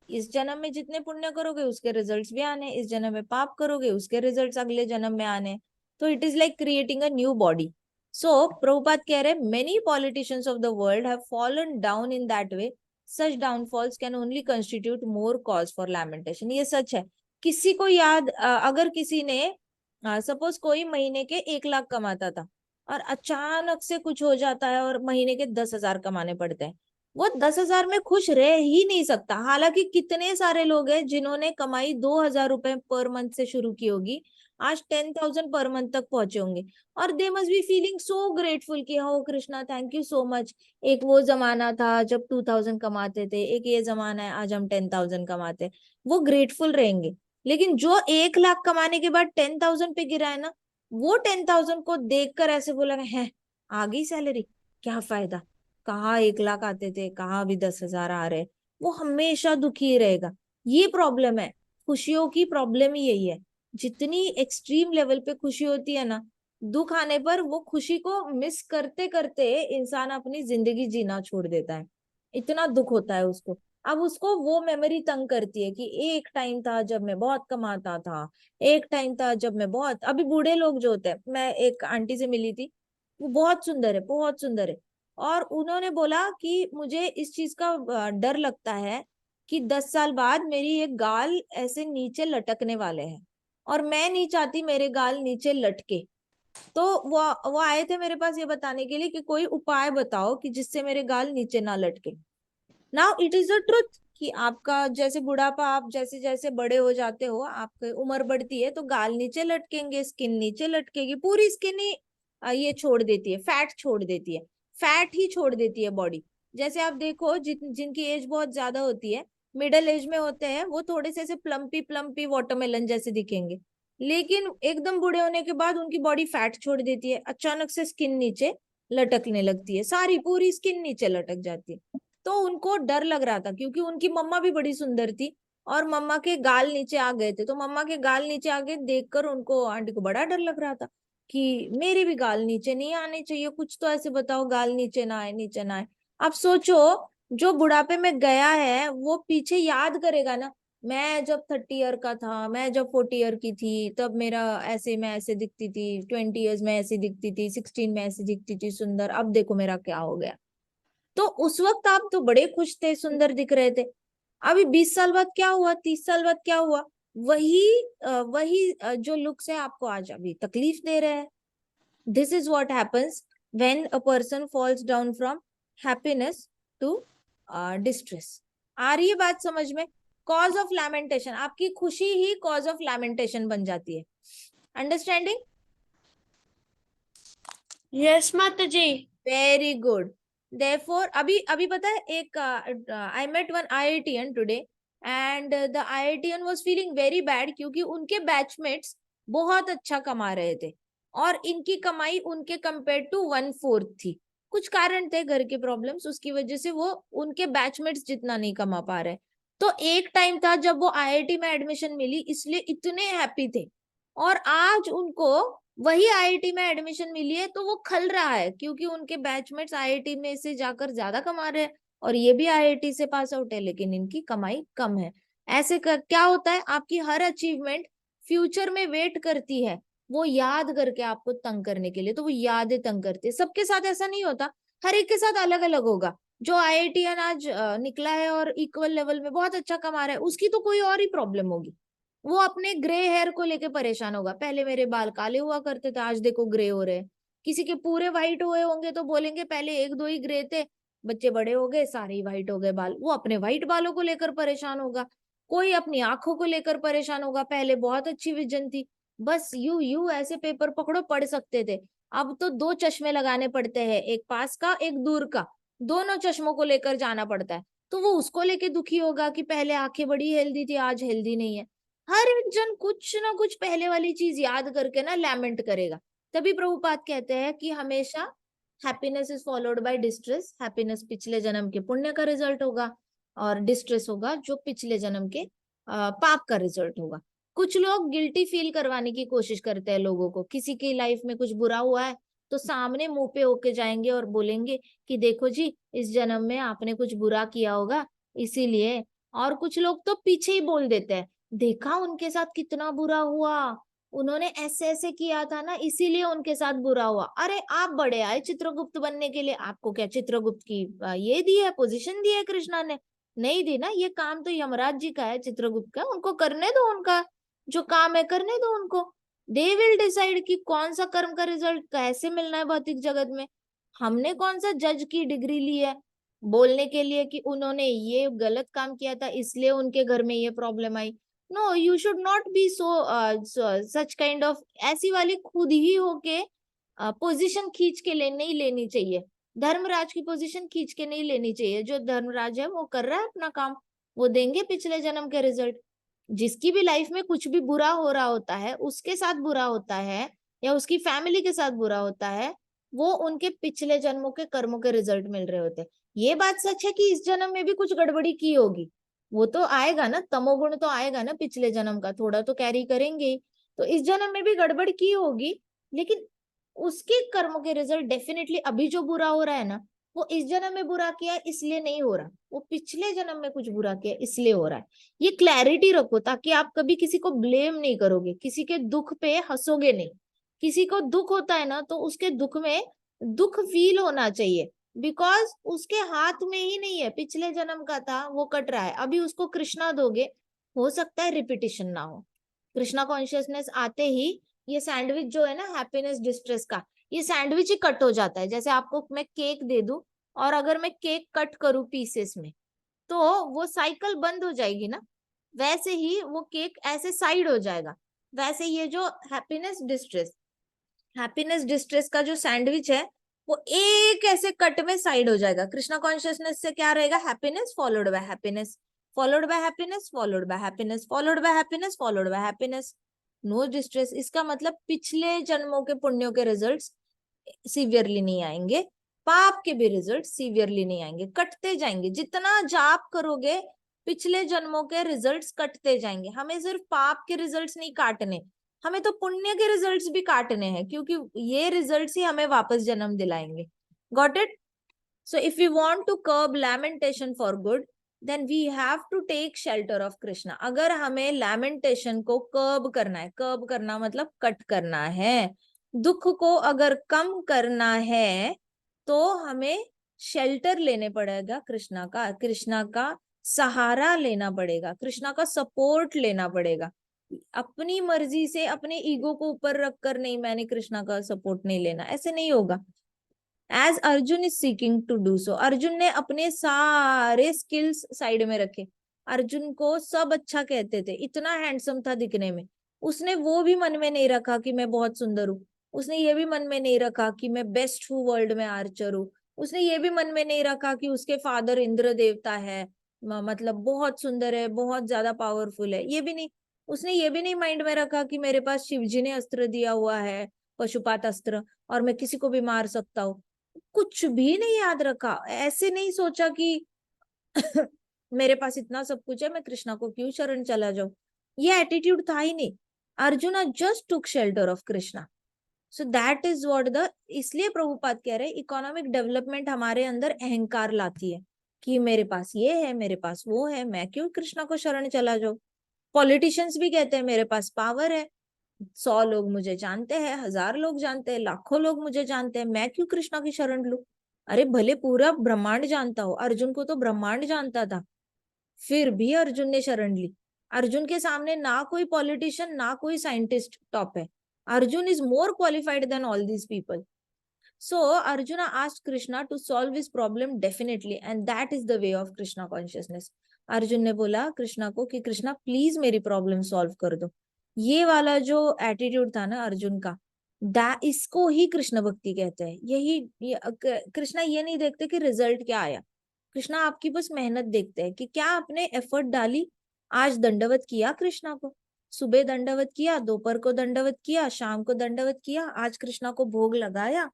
इस जन्म में जितने पुण्य करोगे उसके रिजल्ट्स भी आने, इस जन्म में पाप करोगे उसके रिजल्ट्स अगले जन्म में आने। तो it is like creating a new body. So Prabhupada कह रहे, many politicians of the world have fallen down in that way, such downfalls can only constitute more cause for lamentation. ये सच है। किसी को याद अगर किसी ने सपोज कोई महीने के 1 लाख कमाता था और अचानक से कुछ हो जाता है और महीने के 10,000 कमाने पड़ते हैं, वो 10,000 में खुश रह ही नहीं सकता। हालांकि कितने सारे लोग हैं जिन्होंने कमाई 2,000 रुपए पर मंथ से शुरू की होगी, आज 10,000 पर मंथ तक पहुंचे होंगे, और they must be feeling so grateful कि हो Krishna thank you so much. एक वो जमाना था जब 2,000 कमाते थे, एक ये जमाना है आज हम 10,000 कमाते हैं। वो ग्रेटफुल रहेंगे। लेकिन जो 1 लाख कमाने के बाद 10,000 पे गिरा है ना, वो 10,000 को देखकर ऐसे बोला है आ गई सैलरी, क्या फायदा, कहाँ 1 लाख आते थे, कहाँ अभी 10,000 आ रहे, वो हमेशा दुखी ही रहेगा। ये प्रॉब्लम है, खुशियों की प्रॉब्लम ही यही है। जितनी एक्सट्रीम लेवल पे खुशी होती है ना, दुख आने पर वो खुशी को मिस करते करते इंसान अपनी जिंदगी जीना छोड़ देता है, इतना दुख होता है उसको। अब उसको वो मेमोरी तंग करती है कि एक टाइम था जब मैं बहुत कमाता था, एक टाइम था जब मैं बहुत, अभी बूढ़े लोग जो होते हैं, मैं एक आंटी से मिली थी, वो बहुत सुंदर है, बहुत सुंदर है, और उन्होंने बोला कि मुझे इस चीज का डर लगता है कि 10 साल बाद मेरी ये गाल ऐसे नीचे लटकने वाले हैं, और मैं नहीं चाहती मेरे गाल नीचे लटके। तो वो आए थे मेरे पास ये बताने के लिए कि कोई उपाय बताओ कि जिससे मेरे गाल नीचे ना लटके। Now it is the truth कि आपका जैसे बुढ़ापा, आप जैसे जैसे बड़े हो जाते हो, आपकी उम्र बढ़ती है, तो गाल नीचे लटकेंगे, स्किन नीचे लटकेगी, पूरी स्किन ही ये छोड़ देती है, फैट छोड़ देती है, फैट ही छोड़ देती है बॉडी। जैसे आप देखो जिनकी एज बहुत ज्यादा होती है, मिडिल एज में होते हैं, वो थोड़े से ऐसे प्लम्पी प्लम्पी वाटरमेलन जैसे दिखेंगे, लेकिन एकदम बूढ़े होने के बाद उनकी बॉडी फैट छोड़ देती है, अचानक से स्किन नीचे लटकने लगती है, सारी पूरी स्किन नीचे लटक जाती है। तो उनको डर लग रहा था क्योंकि उनकी मम्मा भी बड़ी सुंदर थी, और मम्मा के गाल नीचे आ गए थे, तो मम्मा के गाल नीचे आ गए देखकर उनको, आंटी को बड़ा डर लग रहा था कि मेरे भी गाल नीचे नहीं आने चाहिए, कुछ तो ऐसे बताओ गाल नीचे ना आए, नीचे ना आए। अब सोचो, जो बुढ़ापे में गया है वो पीछे याद करेगा ना, मैं जब 30 ईयर का था, मैं जब 40 ईयर की थी, तब मेरा ऐसे, मैं ऐसे दिखती थी, 20 ईयर्स में ऐसी दिखती थी, 16 में ऐसी दिखती थी सुंदर, अब देखो मेरा क्या हो गया। तो उस वक्त आप तो बड़े खुश थे, सुंदर दिख रहे थे, अभी 20 साल बाद क्या हुआ, 30 साल बाद क्या हुआ, वही जो लुक्स है आपको आज अभी तकलीफ दे रहे हैं। This is what happens when a person falls down from happiness to distress. आ रही है बात समझ में? कॉज ऑफ लैमेंटेशन, आपकी खुशी ही कॉज ऑफ लैमेंटेशन बन जाती है। अंडरस्टैंडिंग? यस माता जी। Very good. देयरफॉर अभी अभी पता है, एक I met one IITian today, and the IITian was feeling very bad क्योंकि उनके बैचमेट्स बहुत अच्छा कमा रहे थे, और इनकी कमाई उनके कंपेयर टू 1/4 थी। कुछ कारण थे, घर के प्रॉब्लम्स, उसकी वजह से वो उनके बैचमेट्स जितना नहीं कमा पा रहे। तो एक टाइम था जब वो IIT में एडमिशन मिली, इसलिए इतने हैप्पी थे, और आज उनको वही IIT में एडमिशन मिली है तो वो खल रहा है क्योंकि उनके बैचमेट्स IIT में से जाकर ज्यादा कमा रहे हैं, और ये भी IIT से पास आउट है लेकिन इनकी कमाई कम है। ऐसे क्या होता है, आपकी हर अचीवमेंट फ्यूचर में वेट करती है, वो याद करके आपको तंग करने के लिए, तो वो यादें तंग करती है। सबके साथ ऐसा नहीं होता, हर एक के साथ अलग अलग होगा। जो IITian आज निकला है और इक्वल लेवल में बहुत अच्छा कमा रहा है, उसकी तो कोई और ही प्रॉब्लम होगी, वो अपने ग्रे हेयर को लेके परेशान होगा, पहले मेरे बाल काले हुआ करते थे, आज देखो ग्रे हो रहे हैं। किसी के पूरे व्हाइट हुए होंगे तो बोलेंगे पहले एक दो ही ग्रे थे, बच्चे बड़े हो गए सारे ही व्हाइट हो गए बाल, वो अपने व्हाइट बालों को लेकर परेशान होगा। कोई अपनी आंखों को लेकर परेशान होगा, पहले बहुत अच्छी विजन थी, बस यू ऐसे पेपर पकड़ो पढ़ सकते थे, अब तो 2 चश्मे लगाने पड़ते हैं, एक पास का एक दूर का, दोनों चश्मों को लेकर जाना पड़ता है। तो वो उसको लेके दुखी होगा कि पहले आंखें बड़ी हेल्दी थी आज हेल्दी नहीं है। हर एक जन कुछ ना कुछ पहले वाली चीज याद करके ना लैमेंट करेगा। तभी प्रभुपाद कहते हैं कि हमेशा happiness is followed by distress, happiness पिछले जन्म के पुण्य का रिजल्ट होगा, और डिस्ट्रेस होगा जो पिछले जन्म के पाप का रिजल्ट होगा। कुछ लोग गिल्टी फील करवाने की कोशिश करते हैं लोगों को, किसी की लाइफ में कुछ बुरा हुआ है तो सामने मुंह पे होके जाएंगे और बोलेंगे कि देखो जी इस जन्म में आपने कुछ बुरा किया होगा इसीलिए। और कुछ लोग तो पीछे ही बोल देते हैं, देखा उनके साथ कितना बुरा हुआ, उन्होंने ऐसे ऐसे किया था ना इसीलिए उनके साथ बुरा हुआ। अरे आप बड़े आए चित्रगुप्त बनने के लिए, आपको क्या चित्रगुप्त की ये दी है, पोजीशन दी है कृष्णा ने? नहीं दी ना, ये काम तो यमराज जी का है, चित्रगुप्त का, उनको करने दो, उनका जो काम है करने दो उनको। दे विल डिसाइड कि कौन सा कर्म का रिजल्ट कैसे मिलना है भौतिक जगत में। हमने कौन सा जज की डिग्री ली है बोलने के लिए कि उन्होंने ये गलत काम किया था इसलिए उनके घर में ये प्रॉब्लम आई। No, you should not be so such kind of, ऐसी वाली खुद ही होके पोजीशन खींच के नहीं लेनी चाहिए। धर्मराज की पोजीशन खींच के नहीं लेनी चाहिए, जो धर्मराज है वो कर रहा है अपना काम, वो देंगे पिछले जन्म के रिजल्ट। जिसकी भी लाइफ में कुछ भी बुरा हो रहा होता है, उसके साथ बुरा होता है या उसकी फैमिली के साथ बुरा होता है, वो उनके पिछले जन्मों के कर्मों के रिजल्ट मिल रहे होते हैं। ये बात सच है कि इस जन्म में भी कुछ गड़बड़ी की होगी, वो तो आएगा ना, तमोगुण तो आएगा ना, पिछले जन्म का थोड़ा तो कैरी करेंगे ही। तो इस जन्म में भी गड़बड़ की होगी, लेकिन उसके कर्मों के रिजल्ट डेफिनेटली अभी जो बुरा हो रहा है ना, वो इस जन्म में बुरा किया है इसलिए नहीं हो रहा, वो पिछले जन्म में कुछ बुरा किया इसलिए हो रहा है। ये क्लैरिटी रखो ताकि आप कभी किसी को ब्लेम नहीं करोगे, किसी के दुख पे हंसोगे नहीं। किसी को दुख होता है ना, तो उसके दुख में दुख फील होना चाहिए, बिकॉज उसके हाथ में ही नहीं है, पिछले जन्म का था वो कट रहा है, अभी उसको कृष्णा दोगे, हो सकता है रिपीटिशन ना हो। कृष्णा कॉन्शियसनेस आते ही ये सैंडविच जो है ना हैप्पीनेस डिस्ट्रेस का, ये सैंडविच ही कट हो जाता है। जैसे आपको मैं केक दे दूं और अगर मैं केक कट करूं पीसेस में, तो वो साइकिल बंद हो जाएगी ना, वैसे ही वो केक ऐसे साइड हो जाएगा। वैसे ये जो हैप्पीनेस डिस्ट्रेस का जो सैंडविच है, वो एक ऐसे कट में साइड हो जाएगा। कृष्णा कॉन्शियसनेस से क्या रहेगा, happiness followed by happiness, followed by happiness, followed by happiness, followed by happiness, followed by happiness, no distress. इसका मतलब पिछले जन्मों के पुण्यों के रिजल्ट्स सीवियरली नहीं आएंगे, पाप के भी रिजल्ट सीवियरली नहीं आएंगे, कटते जाएंगे। जितना जाप करोगे पिछले जन्मों के रिजल्ट्स कटते जाएंगे। हमें सिर्फ पाप के रिजल्ट्स नहीं काटने, हमें तो पुण्य के रिजल्ट्स भी काटने हैं, क्योंकि ये रिजल्ट्स ही हमें वापस जन्म दिलाएंगे। Got it? So if you want to curb lamentation for good, then we have to take shelter of Krishna. अगर हमें लैमेंटेशन को कर्ब करना है, कर्ब करना मतलब कट करना है, दुख को अगर कम करना है, तो हमें शेल्टर लेने पड़ेगा कृष्णा का, कृष्णा का सहारा लेना पड़ेगा, कृष्णा का सपोर्ट लेना पड़ेगा। अपनी मर्जी से अपने ईगो को ऊपर रखकर नहीं, मैंने कृष्णा का सपोर्ट नहीं लेना, ऐसे नहीं होगा। As Arjun is seeking to do so, Arjun ने अपने सारे स्किल्स साइड में रखे। अर्जुन को सब अच्छा कहते थे, इतना हैंडसम था दिखने में, उसने वो भी मन में नहीं रखा कि मैं बहुत सुंदर हूँ। उसने ये भी मन में नहीं रखा कि मैं बेस्ट हूँ वर्ल्ड में आर्चर हूँ। उसने ये भी मन में नहीं रखा कि उसके फादर इंद्र देवता है, मतलब बहुत सुंदर है, बहुत ज्यादा पावरफुल है, ये भी नहीं। उसने ये भी नहीं माइंड में रखा कि मेरे पास शिवजी ने अस्त्र दिया हुआ है, पशुपात अस्त्र, और मैं किसी को भी मार सकता हूँ। कुछ भी नहीं याद रखा, ऐसे नहीं सोचा कि मेरे पास इतना सब कुछ है, मैं कृष्णा को क्यों शरण चला जाऊं। ये एटीट्यूड था ही नहीं। Arjuna just took shelter of Krishna. So that is what the, इसलिए प्रभुपाद कह रहे हैं इकोनॉमिक डेवलपमेंट हमारे अंदर अहंकार लाती है कि मेरे पास ये है, मेरे पास वो है, मैं क्यों कृष्णा को शरण चला जाऊं। पॉलिटिशियंस भी कहते हैं मेरे पास पावर है, 100 लोग मुझे जानते हैं, 1000 लोग जानते हैं, लाखों लोग मुझे जानते हैं, मैं क्यों कृष्णा की शरण लूं। अरे भले पूरा ब्रह्मांड जानता हो, अर्जुन को तो ब्रह्मांड जानता था, फिर भी अर्जुन ने शरण ली। अर्जुन के सामने ना कोई पॉलिटिशियन ना कोई साइंटिस्ट टॉप है, Arjun is more qualified than all these people. So Arjuna asked Krishna to solve his problem definitely, and that is the way of Krishna consciousness. Arjun ने बोला कृष्णा को कि कृष्णा प्लीज मेरी प्रॉब्लम सॉल्व कर दो। ये वाला जो एटीट्यूड था ना अर्जुन का, इसको ही कृष्ण भक्ति कहते हैं। कृष्णा ये नहीं देखते कि रिजल्ट क्या आया, कृष्णा आपकी बस मेहनत देखते हैं कि क्या आपने एफर्ट डाली। आज दंडवत किया कृष्णा को, सुबह दंडवत किया, दोपहर को दंडवत किया, शाम को दंडवत किया, आज कृष्णा को भोग लगाया।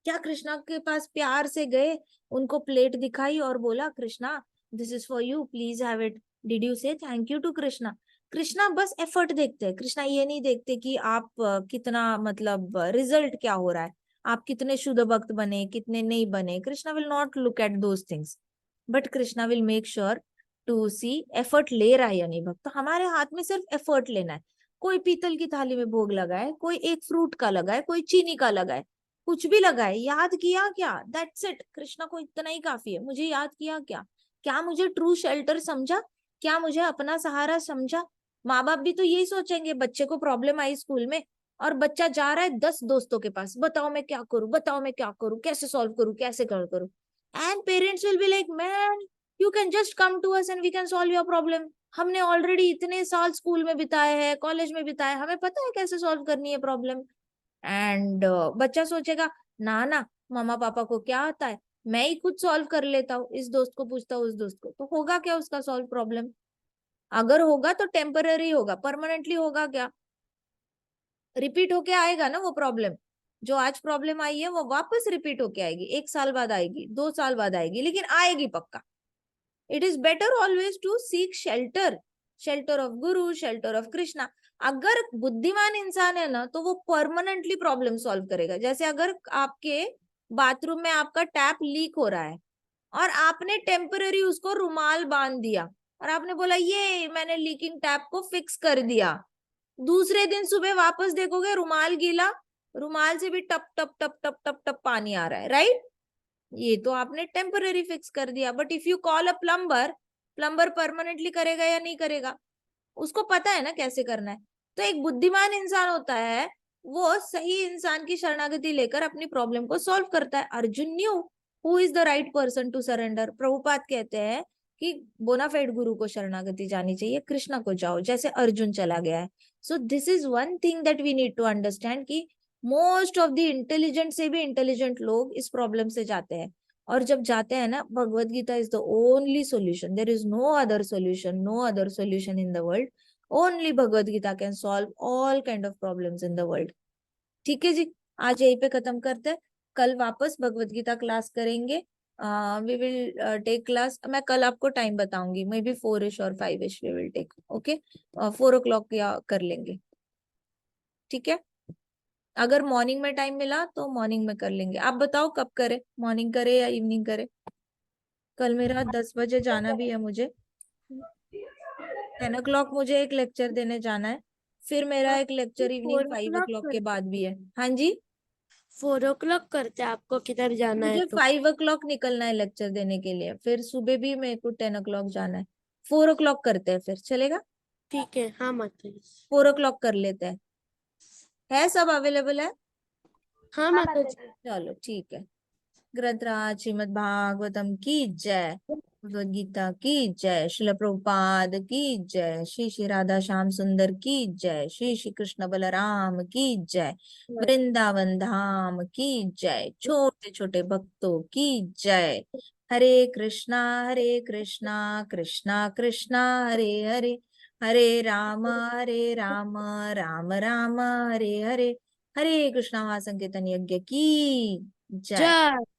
क्या कृष्णा के पास प्यार से गए, उनको प्लेट दिखाई और बोला Krishna this is for you, please have it. Did you say thank you to Krishna? Krishna बस एफर्ट देखते हैं, कृष्णा ये नहीं देखते कि आप कितना, मतलब रिजल्ट क्या हो रहा है, आप कितने शुद्ध भक्त बने कितने नहीं बने। Krishna will not look at those things, but Krishna will make sure to see effort ले रहा है या नहीं भक्त। तो हमारे हाथ में सिर्फ एफर्ट लेना है। कोई पीतल की थाली में भोग लगाए, कोई एक फ्रूट का लगाए, कोई चीनी का लगाए, कुछ भी लगाए, याद किया क्या, दैट्स इट। कृष्णा को इतना ही काफी है, मुझे याद किया क्या, क्या मुझे ट्रू शेल्टर समझा, क्या मुझे अपना सहारा समझा। माँ बाप भी तो यही सोचेंगे, बच्चे को प्रॉब्लम आई स्कूल में और बच्चा जा रहा है 10 दोस्तों के पास, बताओ मैं क्या करूं, बताओ मैं क्या करूं, कैसे सॉल्व करूं, कैसे करूं। And parents will be like man you can just come to us and we can solve your problem. हमने ऑलरेडी इतने साल स्कूल में बिताए हैं, कॉलेज में बिताए, हमें पता है कैसे सॉल्व करनी है प्रॉब्लम। एंड बच्चा सोचेगा ना ना, मामा पापा को क्या आता है, मैं ही खुद सॉल्व कर लेता हूँ, इस दोस्त को पूछता हूँ उस दोस्त को, तो होगा क्या उसका सॉल्व प्रॉब्लम। अगर होगा तो टेम्पररी होगा, परमानेंटली होगा क्या? रिपीट होके आएगा ना वो प्रॉब्लम। जो आज प्रॉब्लम आई है वो वापस रिपीट होके आएगी, 1 साल बाद आएगी, 2 साल बाद आएगी, लेकिन आएगी पक्का। It is better always to seek shelter, shelter of guru, shelter of Krishna. अगर बुद्धिमान इंसान है ना तो वो परमानेंटली प्रॉब्लम सॉल्व करेगा। जैसे अगर आपके बाथरूम में आपका टैप लीक हो रहा है और आपने टेम्पररी उसको रुमाल बांध दिया और आपने बोला ये मैंने लीकिंग टैप को फिक्स कर दिया, दूसरे दिन सुबह वापस देखोगे रुमाल गीला, रुमाल से भी टप टप टप टप टप टप पानी आ रहा है, राइट? ये तो आपने टेम्पररी फिक्स कर दिया। But if you call a plumber, plumber permanently करेगा या नहीं करेगा? उसको पता है ना कैसे करना है। तो एक बुद्धिमान इंसान होता है, वो सही इंसान की शरणागति लेकर अपनी प्रॉब्लम को सॉल्व करता है। Arjun knew who is the right person to surrender. Prabhupada कहते हैं कि बोनाफाइड गुरु को शरणागति जानी चाहिए, कृष्णा को जाओ, जैसे अर्जुन चला गया है। So this is one thing that we need to understand कि मोस्ट ऑफ द इंटेलिजेंट से भी इंटेलिजेंट लोग इस प्रॉब्लम से जाते हैं। और जब जाते हैं ना, Bhagavad Gita is the only solution, there is no other solution, no other solution in the world. Only Bhagavad Gita can solve all kind of problems in the world. ठीक है जी, आज यहीं पे खत्म करते हैं। कल वापस भगवत गीता क्लास करेंगे। वी विल टेक क्लास, मैं कल आपको टाइम बताऊंगी, मे बी 4ish और 5ish we will take, okay? 4 o'clock या कर लेंगे, ठीक है? अगर मॉर्निंग में टाइम मिला तो मॉर्निंग में कर लेंगे। आप बताओ कब करे, मॉर्निंग करे या इवनिंग करे? कल मेरा 10 बजे जाना भी है मुझे। 10 o'clock मुझे एक लेक्चर देने जाना है, फिर मेरा एक लेक्चर इवनिंग 5 o'clock के बाद भी है। हाँ जी, 4 o'clock करते हैं, आपको किधर जाना है मुझे तो? 5 o'clock निकलना है लेक्चर देने के लिए, फिर सुबह भी मेरे को 10 o'clock जाना है। 4 o'clock करते हैं फिर, चलेगा? ठीक है, हाँ माता जी। 4 o'clock कर लेते हैं, है सब अवेलेबल है? हाँ माता जी। चलो ठीक है। ग्रंथराज श्रीमद् भागवतम की जय, भगवद गीता की जय, श्रील प्रभुपाद की जय, श्री श्री राधा श्याम सुंदर की जय, श्री श्री कृष्ण बलराम की जय, वृंदावन धाम की जय, छोटे छोटे भक्तों की जय। हरे कृष्णा कृष्णा कृष्णा हरे हरे, हरे राम राम राम हरे हरे, हरे कृष्णा महासंकीर्तन यज्ञ की जय। जय।